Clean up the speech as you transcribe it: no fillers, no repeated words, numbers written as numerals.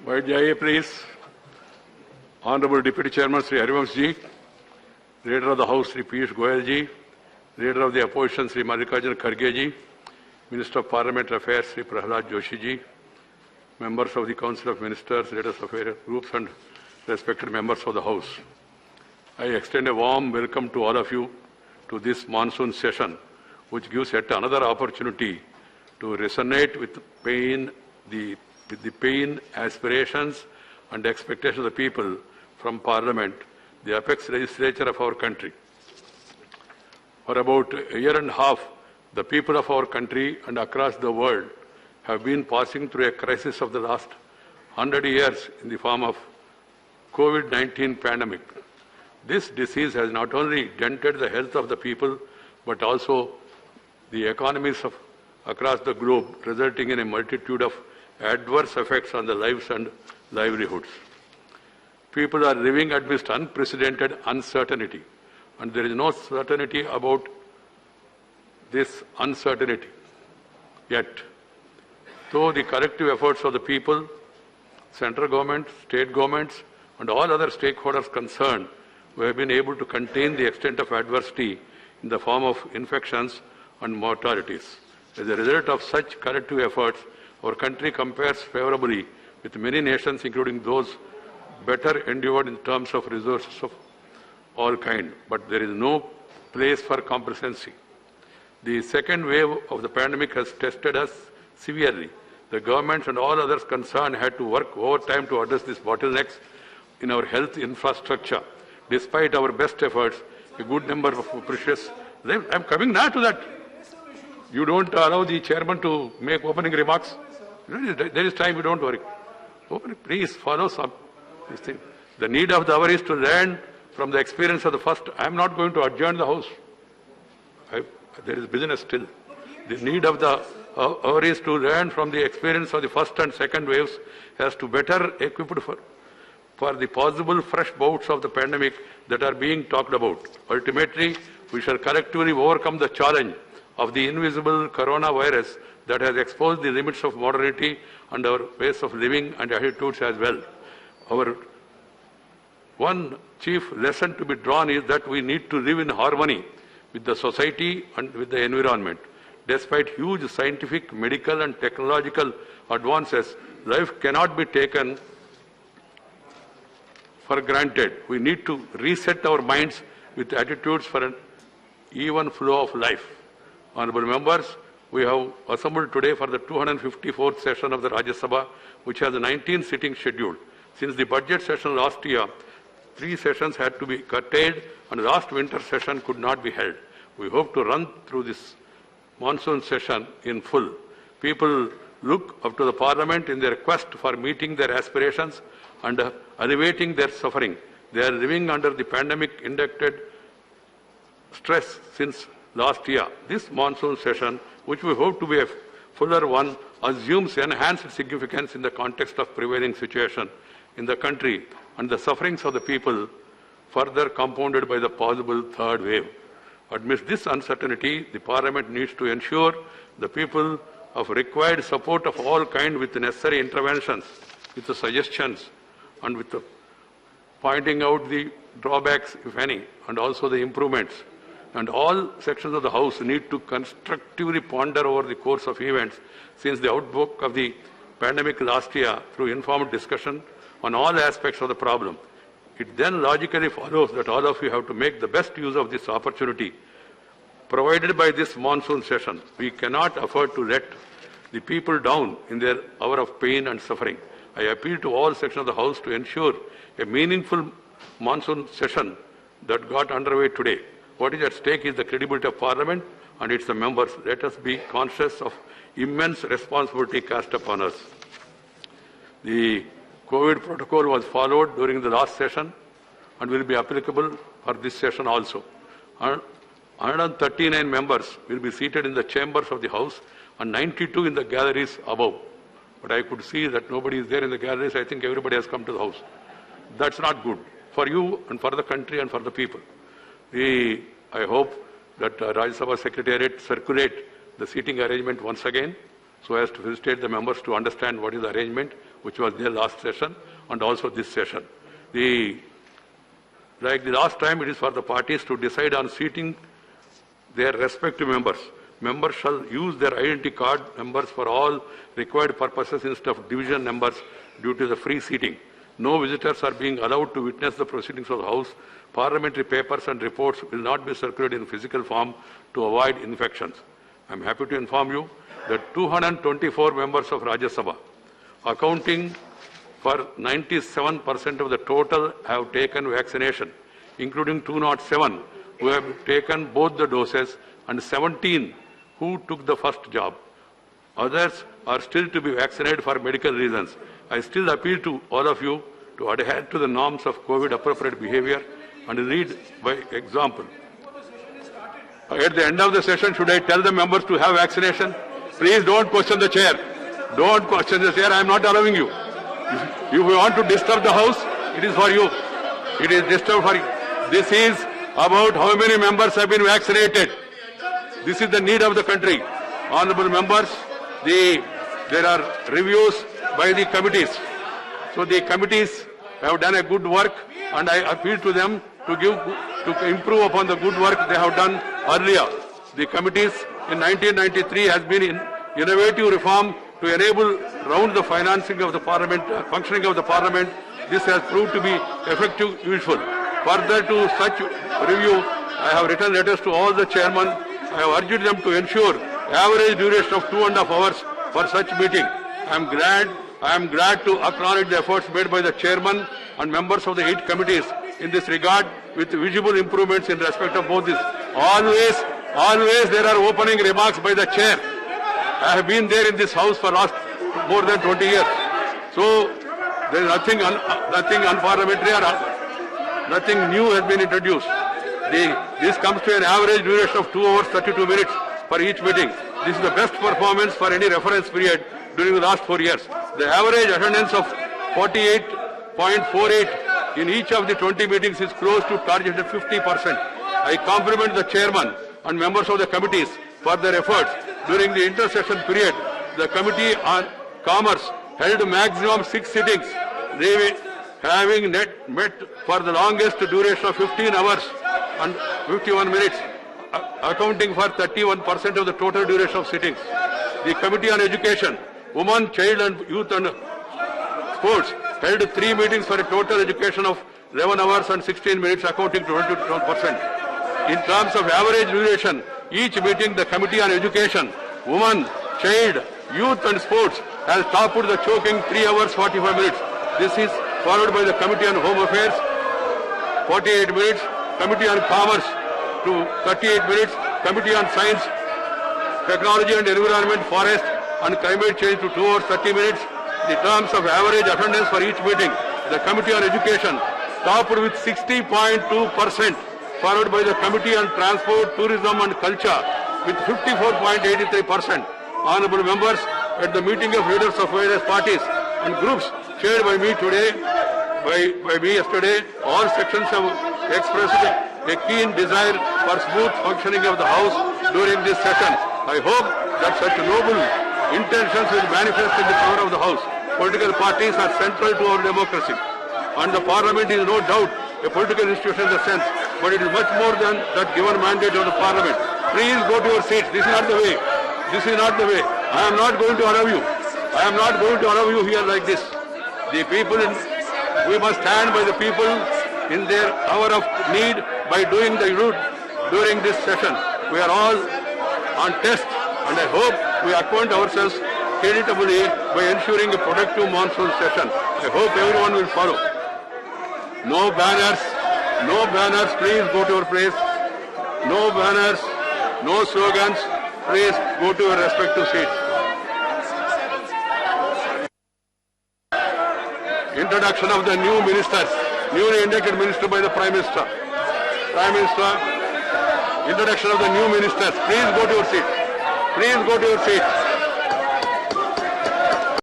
Wait, Jai, please. Honorable Deputy Chairman Sri Harivansh Ji, Leader of the House Sri Piyush Goyal Ji, Leader of the Opposition Sri Mallikarjun Kharge Ji, Minister of Parliamentary Affairs Sri Prahlad Joshi Ji, members of the Council of Ministers, leaders of various groups and respected members of the House. I extend a warm welcome to all of you to this monsoon session, which gives yet another opportunity to resonate with the pain, aspirations and expectations of the people from Parliament, the apex legislature of our country. For about a year and a half, the people of our country and across the world have been passing through a crisis of the last 100 years in the form of COVID-19 pandemic. This disease has not only dented the health of the people, but also the economies of across the globe, resulting in a multitude of adverse effects on the lives and livelihoods. People are living amidst unprecedented uncertainty, and there is no certainty about this uncertainty yet. Though the collective efforts of the people, central government, state governments, and all other stakeholders concerned, we have been able to contain the extent of adversity in the form of infections and mortalities. As a result of such collective efforts, our country compares favorably with many nations, including those better endowed in terms of resources of all kinds. But there is no place for complacency. The second wave of the pandemic has tested us severely. The government and all others concerned had to work overtime to address these bottlenecks in our health infrastructure. Despite our best efforts, a good number of precious... I'm coming now to that. You don't allow the chairman to make opening remarks? There is time, you don't worry. Please follow some. The need of the hour is to learn from the experience of the first. I am not going to adjourn the House. There is business still. The need of the hour is to learn from the experience of the first and second waves as to better equipped for the possible fresh bouts of the pandemic that are being talked about. Ultimately, we shall collectively overcome the challenge of the invisible coronavirus that has exposed the limits of modernity and our ways of living and attitudes as well. Our one chief lesson to be drawn is that we need to live in harmony with the society and with the environment. Despite huge scientific, medical and technological advances, life cannot be taken for granted. We need to reset our minds with attitudes for an even flow of life. Honourable members, we have assembled today for the 254th session of the Rajya Sabha, which has 19 sittings scheduled. Since the budget session last year, 3 sessions had to be curtailed and the last winter session could not be held. We hope to run through this monsoon session in full. People look up to the Parliament in their quest for meeting their aspirations and alleviating their suffering. They are living under the pandemic-induced stress since last year. This monsoon session, which we hope to be a fuller one, assumes enhanced significance in the context of prevailing situation in the country and the sufferings of the people, further compounded by the possible third wave. Amidst this uncertainty, the Parliament needs to ensure the people of required support of all kinds with the necessary interventions, with the suggestions and with the pointing out the drawbacks, if any, and also the improvements. And all sections of the House need to constructively ponder over the course of events since the outbreak of the pandemic last year through informed discussion on all aspects of the problem. It then logically follows that all of you have to make the best use of this opportunity provided by this monsoon session. We cannot afford to let the people down in their hour of pain and suffering. I appeal to all sections of the House to ensure a meaningful monsoon session that got underway today. What is at stake is the credibility of Parliament and its members. Let us be conscious of immense responsibility cast upon us. The COVID protocol was followed during the last session and will be applicable for this session also. 139 members will be seated in the chambers of the House and 92 in the galleries above. But I could see that nobody is there in the galleries. I think everybody has come to the House. That's not good for you and for the country and for the people. I hope that Rajya Sabha Secretariat circulate the seating arrangement once again so as to facilitate the members to understand what is the arrangement. which was there last session and also this session. Like the last time, it is for the parties to decide on seating their respective members. Members shall use their identity card numbers for all required purposes instead of division numbers due to the free seating. No visitors are being allowed to witness the proceedings of the House. Parliamentary papers and reports will not be circulated in physical form to avoid infections. I am happy to inform you that 224 members of Rajya Sabha, accounting for 97% of the total, have taken vaccination, including 207 who have taken both the doses and 17 who took the first jab. Others are still to be vaccinated for medical reasons. I still appeal to all of you to adhere to the norms of COVID appropriate behavior and lead by example. At the end of the session, should I tell the members to have vaccination? Please don't question the chair. Don't question the chair. I am not allowing you. If you want to disturb the House, it is for you. It is disturbed for you. This is about how many members have been vaccinated. This is the need of the country. Honorable members, there are reviews by the committees. So the committees have done a good work, and I appeal to them to improve upon the good work they have done earlier. The committees in 1993 has been in innovative reform to enable round the financing of the parliament, functioning of the parliament. This has proved to be effective, useful. Further to such review, I have written letters to all the chairmen. I have urged them to ensure average duration of 2.5 hours for such meeting. I am glad to acknowledge the efforts made by the chairman and members of the 8 committees in this regard, with visible improvements in respect of both this. Always there are opening remarks by the chair. I have been there in this house for last more than 20 years. So there is nothing unparliamentary or nothing new has been introduced. This comes to an average duration of 2 hours 32 minutes for each meeting. This is the best performance for any reference period during the last 4 years. The average attendance of 48.48 in each of the 20 meetings is close to targeted 50%. I compliment the chairman and members of the committees for their efforts. During the intersession period, the Committee on Commerce held maximum 6 sittings, having met for the longest duration of 15 hours and 51 minutes, accounting for 31% of the total duration of sittings. The Committee on Education, Women, Child and Youth and Sports held 3 meetings for a total education of 11 hours and 16 minutes, accounting to 22%. In terms of average duration, each meeting the Committee on Education, Women, Child, Youth and Sports has topped the choking 3 hours 45 minutes. This is followed by the Committee on Home Affairs, 48 minutes, Committee on Commerce to 38 minutes, Committee on Science, Technology and Environment, Forest and Climate Change to 2 hours 30 minutes. The terms of average attendance for each meeting, the Committee on Education topped with 60.2%, followed by the Committee on Transport, Tourism and Culture with 54.83%. Honorable members, at the meeting of leaders of various parties and groups chaired by me today, by me yesterday, all sections have expressed a keen desire for smooth functioning of the House during this session. I hope that such noble intentions will manifest in the power of the House. Political parties are central to our democracy, and the Parliament is no doubt a political institution in the sense, but it is much more than that given mandate of the Parliament. Please go to your seats. This is not the way. This is not the way. I am not going to allow you. I am not going to allow you here like this. The people, we must stand by the people in their hour of need by doing the route during this session. We are all on test, and I hope we acquaint ourselves creditably by ensuring a productive monsoon session. I hope everyone will follow. No banners, please go to your place. No banners, no slogans, please go to your respective seats. Introduction of the new ministers, newly inducted minister by the Prime Minister. Prime Minister, introduction of the new ministers. Please go to your seat. Please go to your seat.